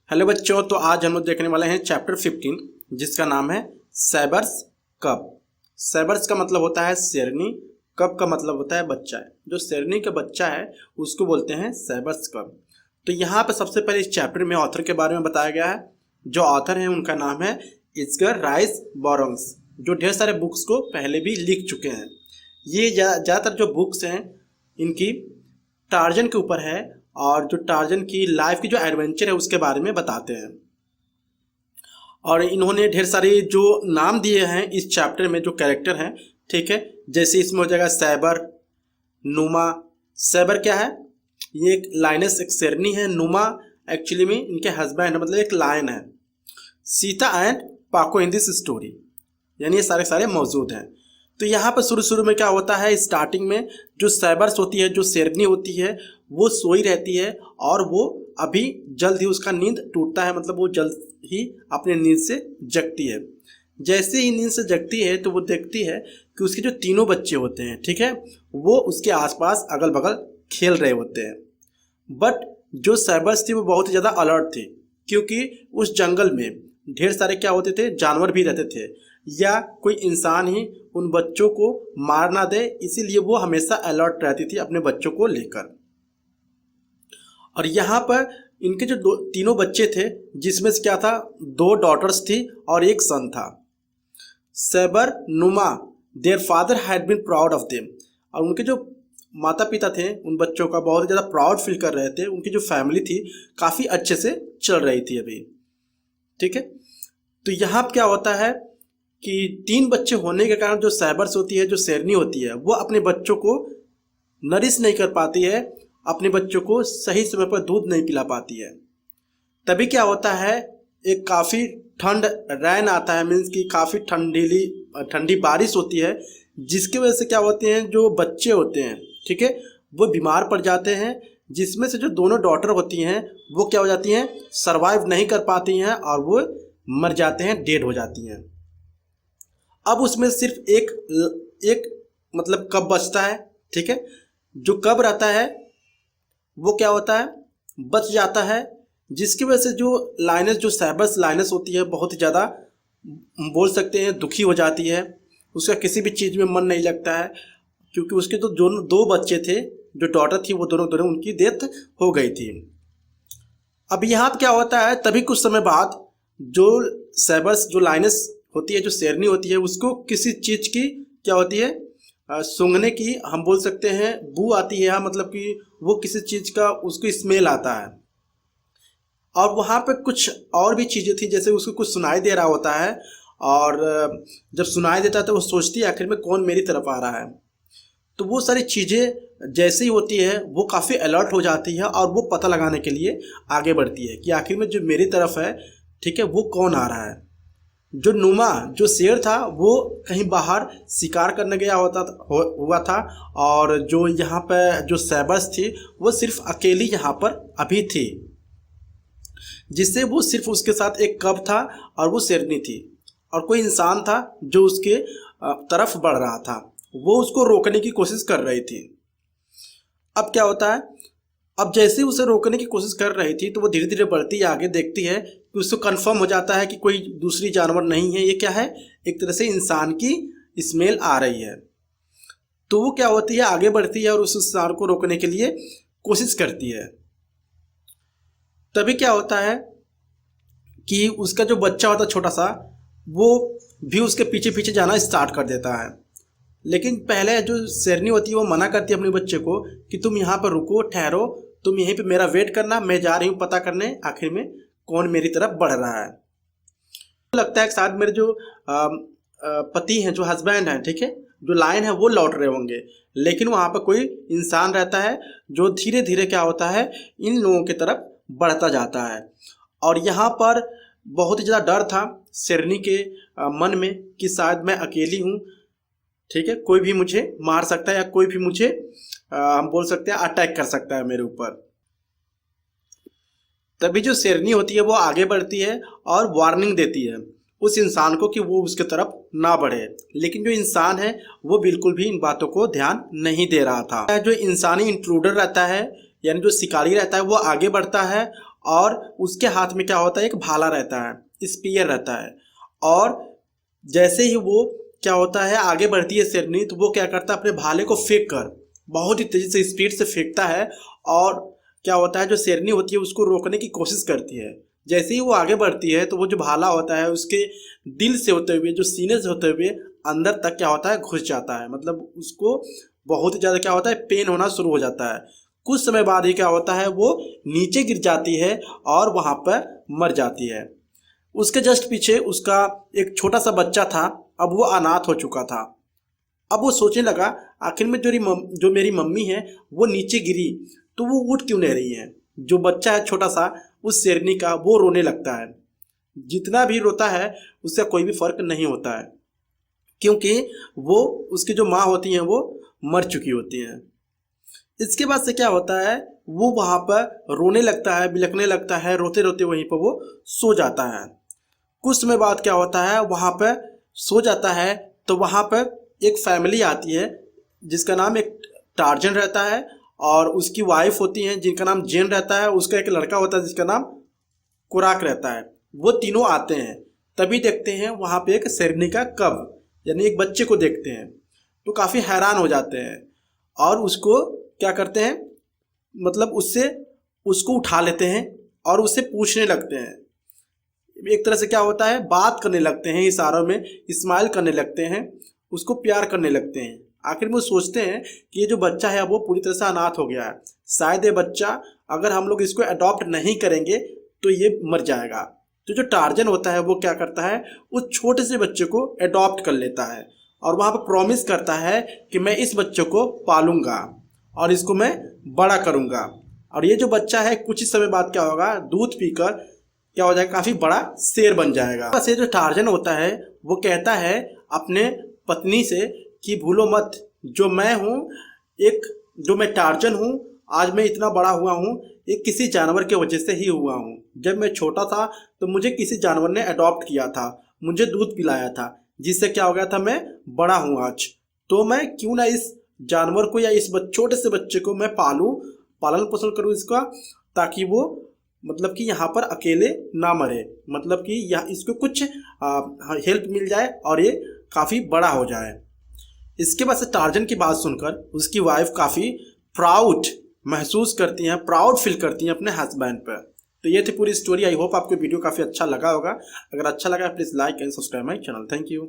Hello बच्चों, तो आज हम लोग देखने वाले हैं चैप्टर 15 जिसका नाम है सैबर्स कब। सैबर्स का मतलब होता है शेरनी, कब का मतलब होता है बच्चा है। जो शेरनी का बच्चा है उसको बोलते हैं सैबर्स कब। तो यहाँ पे सबसे पहले इस चैप्टर में ऑथर के बारे में बताया गया है। जो ऑथर हैं उनका नाम है एडगर राइस बरोंग्स, जो ढेर सारे बुक्स को पहले भी लिख चुके हैं। ये ज़्यादातर जो बुक्स हैं इनकी टार्जन के ऊपर है और जो टार्जन की लाइफ की जो एडवेंचर है उसके बारे में बताते हैं। और इन्होंने ढेर सारे जो नाम दिए हैं इस चैप्टर में, जो कैरेक्टर हैं, ठीक है। जैसे इसमें हो जाएगा सैबर, नुमा। सैबर क्या है? ये एक लाइनस, एक शेरनी है। नुमा एक्चुअली में इनके हस्बैंड है, मतलब एक लायन है। सीता एंड पाको इन दिस स्टोरी, यानी ये सारे मौजूद हैं। तो यहाँ पर शुरू में क्या होता है, स्टार्टिंग में जो सैबर्स होती है, जो शेरनी होती है, वो सोई रहती है और वो अभी जल्द ही उसका नींद टूटता है, मतलब वो जल्द ही अपने नींद से जगती है। जैसे ही नींद से जगती है तो वो देखती है कि उसके जो तीनों बच्चे होते हैं, ठीक है, वो उसके आसपास अगल बगल खेल रहे होते हैं। बट जो सैबर्स थी वो बहुत ही ज़्यादा अलर्ट थी, क्योंकि उस जंगल में ढेर सारे क्या होते थे, जानवर भी रहते थे, या कोई इंसान ही उन बच्चों को मार ना दे, इसीलिए वो हमेशा अलर्ट रहती थी अपने बच्चों को लेकर। और यहाँ पर इनके जो तीनों बच्चे थे, जिसमें से क्या था, 2 डॉटर्स थी और एक सन था। सैबर, नुमा, their father had been proud of them. और उनके जो माता पिता थे उन बच्चों का बहुत ज़्यादा प्राउड फील कर रहे थे। उनकी जो फैमिली थी काफ़ी अच्छे से चल रही थी अभी, ठीक है। तो यहाँ क्या होता है कि 3 बच्चे होने के कारण जो सैबर्स होती है, जो शेरनी होती है, वो अपने बच्चों को नरिश नहीं कर पाती है, अपने बच्चों को सही समय पर दूध नहीं पिला पाती है। तभी क्या होता है, एक काफ़ी ठंड रैन आता है, मीन्स कि काफ़ी ठंडी बारिश होती है, जिसकी वजह से क्या होते हैं, जो बच्चे होते हैं, ठीक है, वो बीमार पड़ जाते हैं। जिसमें से जो दोनों डॉटर होती हैं वो क्या हो जाती हैं, सर्वाइव नहीं कर पाती हैं और वो मर जाते हैं, डेड हो जाती हैं। अब उसमें सिर्फ एक मतलब कब बचता है, ठीक है। जो कब रहता है वो क्या होता है, बच जाता है, जिसकी वजह से जो लाइनस, जो सैबर्स लाइनस होती है, बहुत ही ज़्यादा बोल सकते हैं दुखी हो जाती है। उसका किसी भी चीज़ में मन नहीं लगता है, क्योंकि उसके तो जो 2 बच्चे थे, जो डॉटर थी, वो दोनों उनकी डेथ हो गई थी। अब यहाँ पर क्या होता है, तभी कुछ समय बाद जो सैबर्स, जो लाइनस होती है, जो शेरनी होती है, उसको किसी चीज़ की क्या होती है, सूंघने की, हम बोल सकते हैं बू आती है, मतलब कि वो किसी चीज़ का उसको स्मेल आता है। और वहाँ पे कुछ और भी चीज़ें थी, जैसे उसको कुछ सुनाई दे रहा होता है, और जब सुनाई देता है तो वो सोचती है आखिर में कौन मेरी तरफ आ रहा है। तो वो सारी चीज़ें जैसे ही होती है वो काफ़ी अलर्ट हो जाती है और वो पता लगाने के लिए आगे बढ़ती है कि आखिर में जो मेरी तरफ है, ठीक है, वो कौन आ रहा है। जो नुमा, जो शेर था, वो कहीं बाहर शिकार करने गया हुआ था, और जो यहाँ पे जो सैबर्स थी वो सिर्फ अकेली यहाँ पर अभी थी, जिससे वो सिर्फ उसके साथ एक कब था और वो शेरनी थी, और कोई इंसान था जो उसके तरफ बढ़ रहा था, वो उसको रोकने की कोशिश कर रही थी। अब क्या होता है, अब जैसे उसे रोकने की कोशिश कर रही थी तो वो धीरे धीरे बढ़ती आगे, देखती है कि उसको कंफर्म हो जाता है कि कोई दूसरी जानवर नहीं है, ये क्या है, एक तरह से इंसान की स्मेल आ रही है। तो वो क्या होती है, आगे बढ़ती है और उस इंसान को रोकने के लिए कोशिश करती है। तभी क्या होता है कि उसका जो बच्चा होता है छोटा सा, वो भी उसके पीछे पीछे जाना स्टार्ट कर देता है। लेकिन पहले जो शेरनी होती है वो मना करती है अपने बच्चे को कि तुम यहाँ पर रुको, ठहरो, तुम यहीं पे मेरा वेट करना, मैं जा रही हूँ पता करने आखिर में कौन मेरी तरफ बढ़ रहा है। लगता है कि शायद मेरे जो पति हैं, जो हस्बैंड हैं, ठीक है, जो लायन है, वो लौट रहे होंगे। लेकिन वहाँ पर कोई इंसान रहता है जो धीरे धीरे क्या होता है, इन लोगों की तरफ बढ़ता जाता है। और यहाँ पर बहुत ही ज़्यादा डर था शेरनी के मन में कि शायद मैं अकेली हूँ, ठीक है, कोई भी मुझे मार सकता है, या कोई भी मुझे हम बोल सकते हैं अटैक कर सकता है मेरे ऊपर। तभी जो शेरनी होती है वो आगे बढ़ती है और वार्निंग देती है उस इंसान को कि वो उसके तरफ ना बढ़े। लेकिन जो इंसान है वो बिल्कुल भी इन बातों को ध्यान नहीं दे रहा था। जो इंसानी इंट्रूडर रहता है, यानी जो शिकारी रहता है, वो आगे बढ़ता है और उसके हाथ में क्या होता है, एक भाला रहता है, स्पीयर रहता है। और जैसे ही वो क्या होता है आगे बढ़ती है शेरनी, तो वो क्या करता है अपने भाले को फेंक कर बहुत ही तेजी से स्पीड से फेंकता है। और क्या होता है जो शेरनी होती है उसको रोकने की कोशिश करती है। जैसे ही वो आगे बढ़ती है तो वो जो भाला होता है उसके दिल से होते हुए, जो सीने से होते हुए अंदर तक क्या होता है घुस जाता है। मतलब उसको बहुत ही ज़्यादा क्या होता है पेन होना शुरू हो जाता है। कुछ समय बाद ही क्या होता है वो नीचे गिर जाती है और वहाँ पर मर जाती है। उसके जस्ट पीछे उसका एक छोटा सा बच्चा था, अब वो अनाथ हो चुका था। अब वो सोचने लगा आखिर में जो मेरी मम्मी है वो नीचे गिरी तो वो उठ क्यों नहीं रही है। जो बच्चा है छोटा सा उस शेरनी का, वो रोने लगता है। जितना भी रोता है उसका कोई भी फर्क नहीं होता है, क्योंकि वो उसकी जो माँ होती हैं वो मर चुकी होती हैं। इसके बाद से क्या होता है वो वहाँ पर रोने लगता है, बिलखने लगता है, रोते रोते वहीं पर वो सो जाता है। कुछ समय बाद क्या होता है वहाँ पर सो जाता है तो वहाँ पर एक फैमिली आती है जिसका नाम एक टार्जन रहता है और उसकी वाइफ होती हैं जिनका नाम जेन रहता है। उसका एक लड़का होता है जिसका नाम कुराक रहता है। वो तीनों आते हैं, तभी देखते हैं वहाँ पे एक शेरनी का कब यानी एक बच्चे को देखते हैं तो काफ़ी हैरान हो जाते हैं और उसको क्या करते हैं मतलब उसको उठा लेते हैं और उससे पूछने लगते हैं। एक तरह से क्या होता है बात करने लगते हैं, इशारों में स्माइल करने लगते हैं, उसको प्यार करने लगते हैं। आखिर में वो सोचते हैं कि ये जो बच्चा है वो पूरी तरह से अनाथ हो गया है, शायद ये बच्चा अगर हम लोग इसको अडॉप्ट नहीं करेंगे तो ये मर जाएगा। तो जो टार्जन होता है वो क्या करता है उस छोटे से बच्चे को अडॉप्ट कर लेता है और वहाँ पर प्रॉमिस करता है कि मैं इस बच्चे को पालूंगा और इसको मैं बड़ा करूँगा। और ये जो बच्चा है कुछ ही समय बाद क्या होगा दूध पीकर क्या हो जाएगा काफ़ी बड़ा शेर बन जाएगा। बस ये जो टार्जन होता है वो कहता है अपने पत्नी से कि भूलो मत, जो मैं हूँ जो मैं टार्जन हूँ, आज मैं इतना बड़ा हुआ हूँ ये किसी जानवर के वजह से ही हुआ हूँ। जब मैं छोटा था तो मुझे किसी जानवर ने अडॉप्ट किया था, मुझे दूध पिलाया था, जिससे क्या हो गया था मैं बड़ा हूँ आज। तो मैं क्यों ना इस जानवर को या इस छोटे से बच्चे को मैं पालूँ, पालन पोषण करूँ इसका, ताकि वो मतलब कि यहाँ पर अकेले ना मरे, मतलब कि यहाँ इसको कुछ हेल्प मिल जाए और ये काफ़ी बड़ा हो जाए। इसके बाद से टार्जन की बात सुनकर उसकी वाइफ काफ़ी प्राउड महसूस करती हैं, प्राउड फील करती हैं अपने हस्बैंड पर। तो ये थी पूरी स्टोरी। आई होप आपको वीडियो काफ़ी अच्छा लगा होगा। अगर अच्छा लगा please like and subscribe my channel. Thank you.